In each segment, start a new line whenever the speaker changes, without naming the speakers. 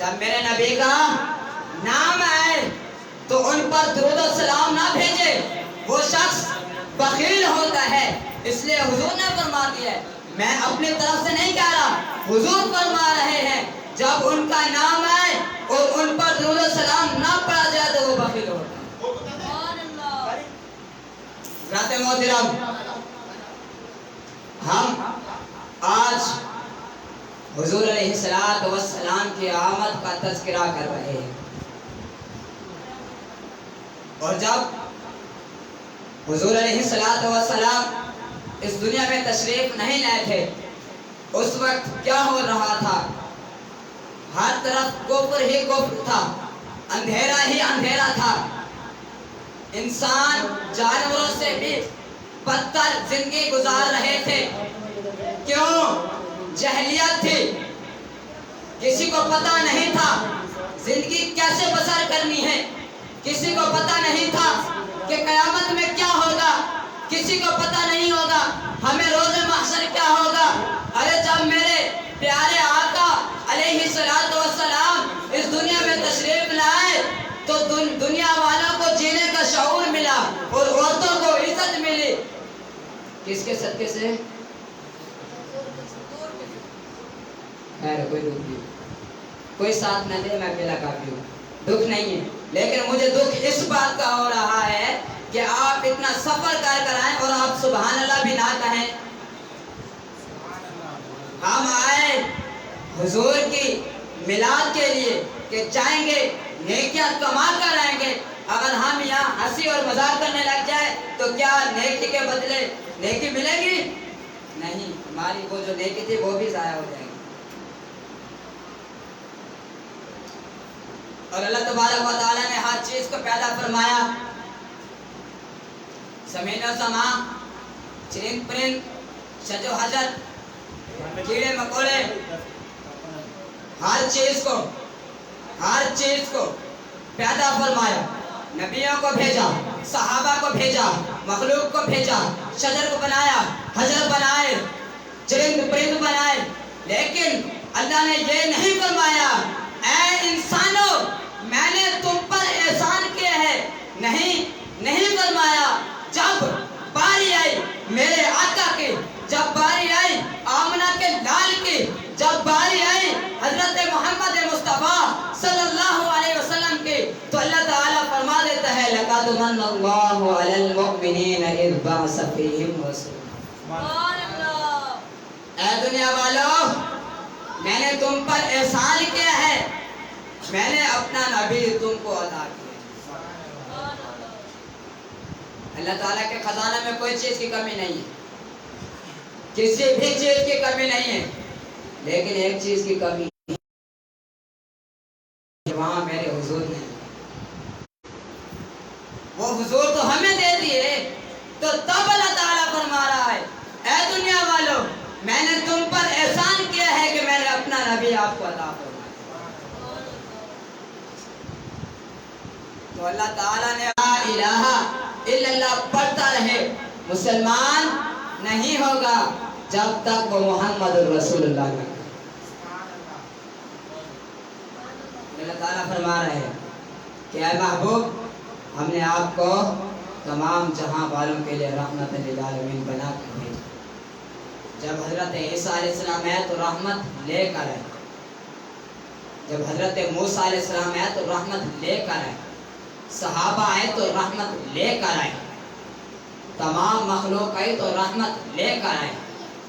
جب میرے نبی کا نام آئے تو ان پر درود و سلام نہ بھیجے، وہ شخص بخیل ہوتا ہے۔ اس لیے حضور نے فرما دیا ہے، میں اپنی طرف سے نہیں کہہ رہا، حضور فرما رہے ہیں جب ان کا نام آئے اور ان پر درود و سلام نہ پڑھا جائے تو وہ بخیل ہوتا ہے۔ حضرات محترم، ہم آج حضور علیہ السلام کی آمد کا تذکرہ کر رہے ہیں، اور جب حضور علیہ السلام اس دنیا میں تشریف نہیں لائے تھے اس وقت کیا ہو رہا تھا؟ ہر طرف کفر ہی کفر تھا، اندھیرا ہی اندھیرا تھا، انسان جانوروں سے بھی بدتر زندگی گزار رہے تھے۔ کیوں؟ جہلیت تھی، کسی کو پتہ نہیں تھا زندگی کیسے بسر کرنی ہے، کسی کو پتہ نہیں تھا کہ قیامت میں کیا ہوگا، کسی کو پتہ نہیں ہوگا ہمیں روز محشر کیا ہوگا۔ ارے جب میرے پیارے آقا علیہ السلام اس دنیا میں تشریف لائے تو دنیا والوں کو جینے کا شعور ملا اور عورتوں کو عزت ملی۔ کس کے صدقے سے؟ خیر کوئی دکھ نہیں، کوئی ساتھ نہ دے، میں اکیلا کافی ہوں، دکھ نہیں ہے، لیکن مجھے دکھ اس بات کا ہو رہا ہے کہ آپ اتنا سفر کر آئیں اور آپ سبحان اللہ بھی نہ کہیں۔ ہم آئے حضور کی میلاد کے لیے کہ جائیں گے نیکیاں کما کر آئیں گے، اگر ہم یہاں ہنسی اور مذاق کرنے لگ جائے تو کیا نیکی کے بدلے نیکی ملے گی؟ نہیں، ہماری وہ جو نیکی تھی وہ بھی ضائع ہو جائے گی۔ اور اللہ تبارک و تعالیٰ نے ہر چیز کو پیدا فرمایا، زمین و سماں، چرند پرند، شج و حجر، کیڑے مکوڑے، ہر چیز کو پیدا فرمایا، نبیوں کو بھیجا، صحابہ کو بھیجا، مخلوق کو بھیجا، شجر کو بنایا، حجر بنائے، چرند پرند بنائے، لیکن اللہ نے یہ نہیں فرمایا اے انسانوں میں نے تم پر احسان کیا ہے، نہیں فرمایا۔ جب باری آئی میرے آقا کی، جب باری آئی آمنہ کے لال کی، جب باری آئی حضرت محمد مصطفیٰ صلی اللہ علیہ وسلم کی، تو اللہ تعالیٰ فرما دیتا ہے لَقَدْ مَنَّ اللَّهُ عَلَى الْمُؤْمِنِينَ إِذْ بَعَثَ فِيهِمْ رَسُولًا۔ اے دنیا والو، میں نے تم پر احسان کیا ہے، میں نے اپنا نبی تم کو عطا کیا۔ اللہ تعالیٰ کے خزانہ میں کوئی چیز کی کمی نہیں ہے، کسی بھی چیز کی کمی نہیں ہے، لیکن ایک چیز کی کمی ہے کہ وہاں میرے حضور نہیں، وہ حضور تو ہمیں دے دیے، تو تب اللہ تعالیٰ فرما رہا ہے اے دنیا والو میں نے تم پر احسان کیا ہے کہ میں نے اپنا نبی آپ کو عطا فرمایا۔ تو اللہ تعالیٰ نے لا الہ الا اللہ پڑھتا رہے، مسلمان نہیں ہوگا جب تک وہ محمد رسول اللہ کا۔ اللہ تعالیٰ فرما رہے ہیں کہ اے محبوب ہم نے آپ کو تمام جہاں والوں کے لیے رحمت للعالمین بنا کر بھیجا۔ جب حضرت عیسیٰ علیہ السلام آئے تو رحمت لے کر آئے، جب حضرت موسیٰ علیہ السلام آئے تو رحمت لے کر آئے، صحابہ آئے تو رحمت لے کر آئے، تمام مخلوق آئی تو رحمت لے کر آئے،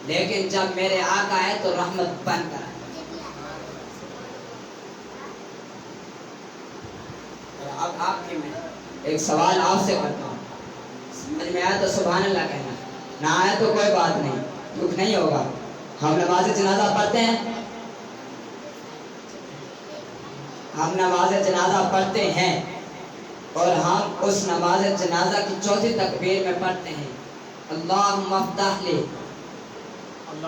لیکن جب میرے آقا آئے تو رحمت بن کر آئے۔ اب آپ کی میں ایک سوال آپ سے کرتا ہوں، سمجھ میں آیا تو سبحان اللہ کہنا، نہ آیا تو کوئی بات نہیں، دکھ نہیں ہوگا۔ ہم نماز جنازہ پڑھتے ہیں، ہم نماز جنازہ پڑھتے ہیں اور ہم اس نماز جنازہ کی چوتھی تکبیر میں پڑھتے ہیں اللہم افتح لی،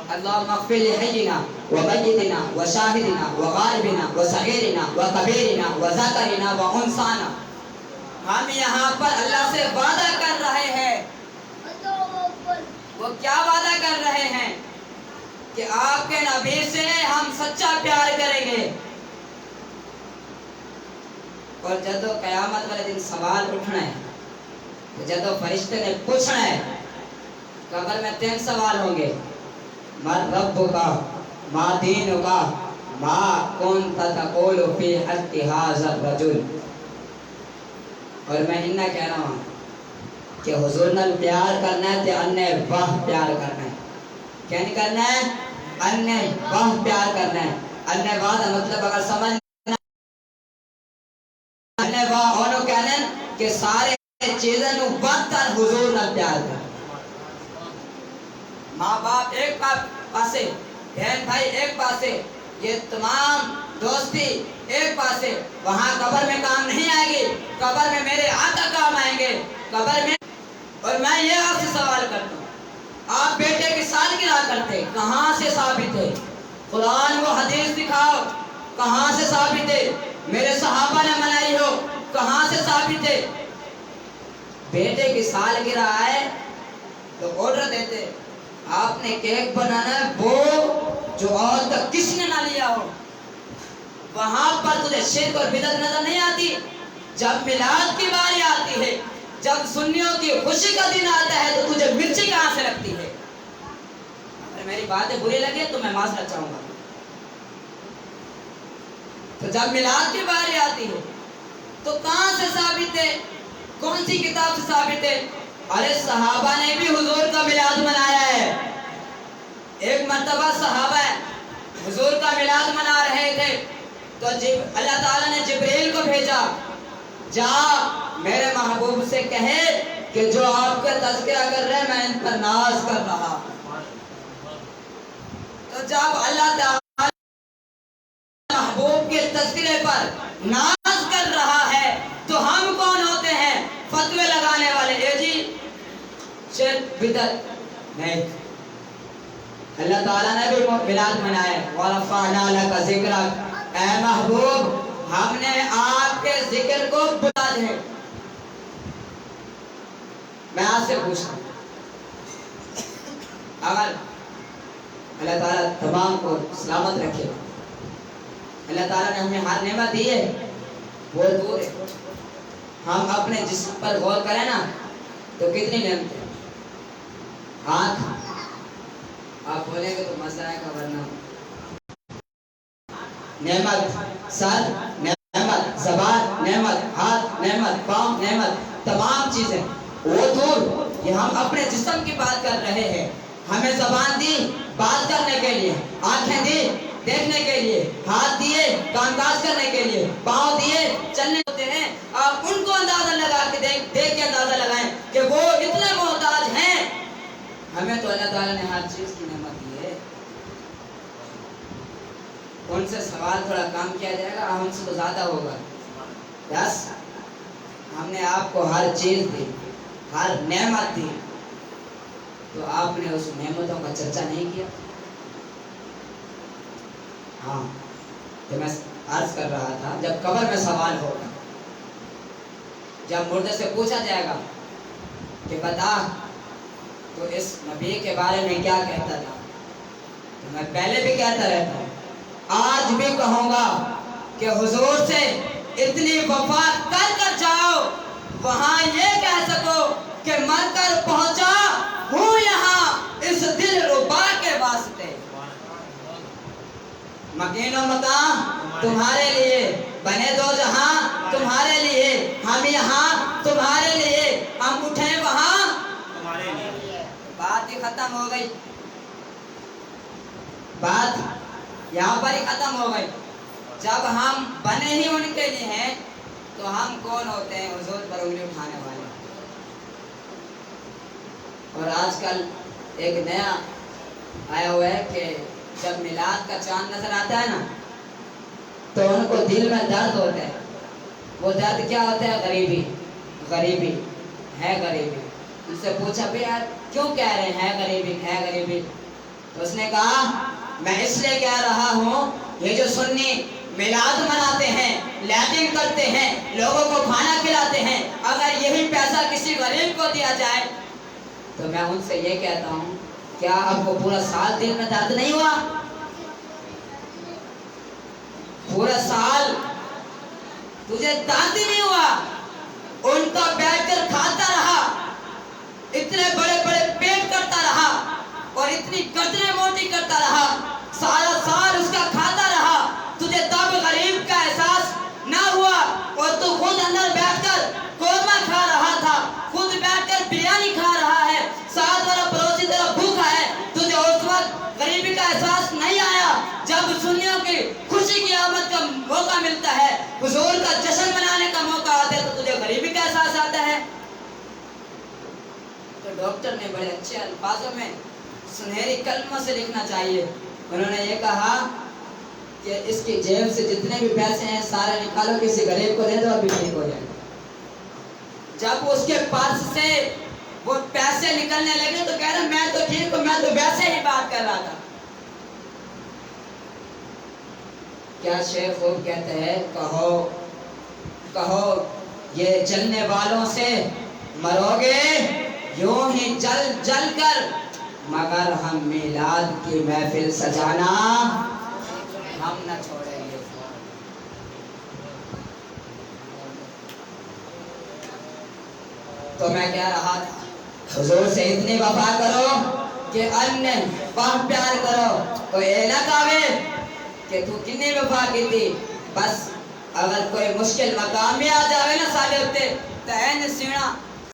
اللہم اغفر لحینا ومیتنا وشاہدنا وغائبنا وصغیرنا وکبیرنا وذکرنا وانثانا۔ ہم یہاں پر اللہ سے وعدہ کر رہے ہیں، وہ کیا وعدہ کر رہے ہیں کہ آپ کے نبی سے ہم سچا پیار کریں گے، اور جدو قیامت والے دن سوال اٹھنا ہے، تو جدو فرشتے نے پوچھنا ہے، قبر میں 3 سوال ہوں گے، من ربک، ما دینک، ما کنت تقول فی حق ھذا الرجل۔ اور میں انہاں کہہ رہا ہوں کہ حضور نال پیار کرنا ہے تے انے واہ پیار کرنا ہے، کیا نہیں کرنا ہے؟ انے واہ پیار کرنا ہے۔ انے واہ کا مطلب اگر سمجھ انے واہ اونوں کہنے کہ سارے چیزیں نو بدتر حضور نال پیار کر۔ ماں باپ ایک پاسے، بہن بھائی ایک پاسے، یہ تمام دوستی ایک پاسے، وہاں قبر میں کام نہیں آئے گی، قبر میں میرے آقا کام آئیں گے، قبر میں۔ اور میں یہ آپ سے سوال کرتا ہوں، آپ بیٹے کی سالگرہ کرتے، کہاں سے ثابت ہے؟ قرآن و حدیث دکھاؤ، کہاں سے ثابت ہے؟ میرے صحابہ نے منائی ہو، کہاں سے ثابت ہے؟ بیٹے کی سالگرہ آئے تو آرڈر دیتے، آپ نے کیک بنانا ہے وہ جو آج تک کس نے نہ لیا ہو، وہاں پر تجھے شرک اور بدعت نظر نہیں آتی؟ جب میلاد کی باری آتی ہے، جب سنیوں کی خوشی کا دن آتا ہے، تو تجھے مرچی کہاں سے لگتی ہے؟ اگر میری باتیں بری لگے تو میں معذرت چاہوں گا۔ تو جب میلاد کی باری آتی ہے تو کہاں سے ثابت ہے؟ کون سی کتاب سے ثابت ہے؟ ارے صحابہ نے بھی حضور کا میلاد منایا ہے۔ ایک مرتبہ صحابہ حضور کا میلاد منا رہے تھے تو اللہ تعالیٰ نے جبریل کو بھیجا، جا میرے محبوب سے کہے کہ جو آپ کا تذکرہ کر رہے ہیں میں ان پر ناز کر رہا۔ تو جب اللہ تعالیٰ محبوب کے تذکرے پر ناز کر رہا ہے تو ہم کون ہوتے ہیں فتوے لگانے والے؟ اے جی شرک بدعت نہیں۔ اللہ تعالیٰ نے بھی میلاد منایا، وَرَفَعْنَا لَكَ ذِكْرَكَ، اے محبوب ہم نے آپ کے ذکر کو بلند ہے۔ میں آپ سے پوچھتا ہوں، اگر اللہ تعالیٰ تمام کو سلامت رکھے، اللہ تعالیٰ نے ہمیں ہر نعمت دی ہے، وہ دور ہے، ہم اپنے جسم پر غور کریں نا تو کتنی نعمت ہے۔ ہاتھ آپ بولیں گے تو مزہ آئے گا، ورنہ نعمت، سر نعمت، زبان نعمت، ہاتھ نعمت، پاؤں نعمت، تمام چیزیں وہ دور۔ یہ ہم اپنے جسم کی بات کر رہے ہیں، ہمیں زبان دی بات کرنے کے لیے، آنکھیں دی دیکھنے کے لیے، ہاتھ دیے کام کاج کرنے کے لیے، پاؤں دیے چلنے ہوتے ہیں۔ آپ ان کو اندازہ لگا کے دیکھ کے اندازہ لگائیں کہ وہ اتنے محتاج ہیں۔ ہمیں تو اللہ تعالیٰ نے ہر چیز کی نعمت دی ہے، ان سے سوال تھوڑا کام کیا جائے گا، ہم سے تو زیادہ ہوگا۔ یس، ہم نے آپ کو ہر چیز دی، ہر نعمت دی، تو آپ نے اس نعمتوں کا چرچا نہیں کیا۔ ہاں تو میں عرض کر رہا تھا، جب قبر میں سوال ہوگا، جب مردے سے پوچھا جائے گا کہ بتا تو اس نبی کے بارے میں کیا کہتا تھا، تو میں پہلے بھی کہتا رہتا ہوں، آج بھی کہوں گا کہ حضور سے اتنی وفا کر کر جاؤ، وہاں یہ کہہ سکو کہ مر کر پہنچا ہوں یہاں اس دل ربا کے واسطے۔ مکین و مکان تمہارے لیے، بنے دو جہاں تمہارے لیے، ہم یہاں تمہارے لیے، ہم اٹھیں وہاں تمہارے لیے۔ بات ہی ختم ہو گئی، بات یہاں پر ہی ختم ہو گئی۔ جب ہم بنے ہی ان کے لیے ہیں تو ہم کون ہوتے ہیں حضور پر انگلی اٹھانے والے؟ اور آج کل ایک نیا آیا ہوا ہے کہ جب میلاد کا چاند نظر آتا ہے نا تو ان کو دل میں درد ہوتا ہے۔ وہ درد کیا ہوتا ہے؟ غریبی، غریبی ہے، غریبی۔ ان سے پوچھا بھی یار کیوں کہہ رہے ہیں غریبی ہے غریبی؟ تو اس نے کہا میں اس لیے کہہ رہا ہوں، یہ جو سنی میلاد مناتے ہیں، لیٹنگ کرتے ہیں، لوگوں کو کھانا کھلاتے ہیں، اگر یہی پیسہ کسی غریب کو دیا جائے تو میں ان سے یہ کہتا ہوں کیا آپ کو پورا سال دل میں درد نہیں ہوا؟ پورا سال تجھے دانت نہیں ہوا؟ ان کا بیٹھ کر کھاتا رہا، اتنے بڑے بڑے پیٹ کرتا رہا اور اتنی گردنیں موٹی کرتا رہا، سارا سال اس کا کھاتا رہا، تجھے تب غریب کا احساس نہ ہوا؟ اور تو خود اندر بیٹھ کر قورمہ کھا رہا تھا، خود بیٹھ کر بریانی کھا رہا ہے، ساتھ والا پڑوسی تیرا بھوکا ہے، تجھے اس وقت غریبی کا احساس نہیں آیا؟ جب سنیوں کی خوشی کی آمد کا موقع ملتا ہے، حضور کا جشن منانے کا موقع آتا ہے، تو تجھے غریبی کا احساس آتا ہے؟ تو ڈاکٹر نے بڑے اچھے الفاظوں میں سنہری کلموں سے لکھنا چاہیے. انہوں نے یہ کہا کہ اس کی جیب سے جتنے بھی پیسے ہیں سارے نکالو، کسی غریب کو دے دو، ابھی ٹھیک ہو جائے. جب اس کے پرس سے وہ پیسے نکلنے لگے تو کہہ رہا میں تو ٹھیک ہوں، میں تو ویسے ہی بات کر رہا تھا. کیا شیخ خوب کہتے ہیں، کہو کہو یہ جلنے والوں سے مرو گے یوں ہی جل جل کر، مگر ہم میلاد کی محفل سجانا ہم نہ چھوڑیں گے. تو میں کہہ رہا تھا حضور سے اتنی وفا کرو کہ ان بہت پیار کرو. کوئی یہ نہ کہے کہ تو کتنی وفا کی تھی، بس اگر کوئی مشکل مقام بھی آ جاوے نا سالے ہوتے تو این سینا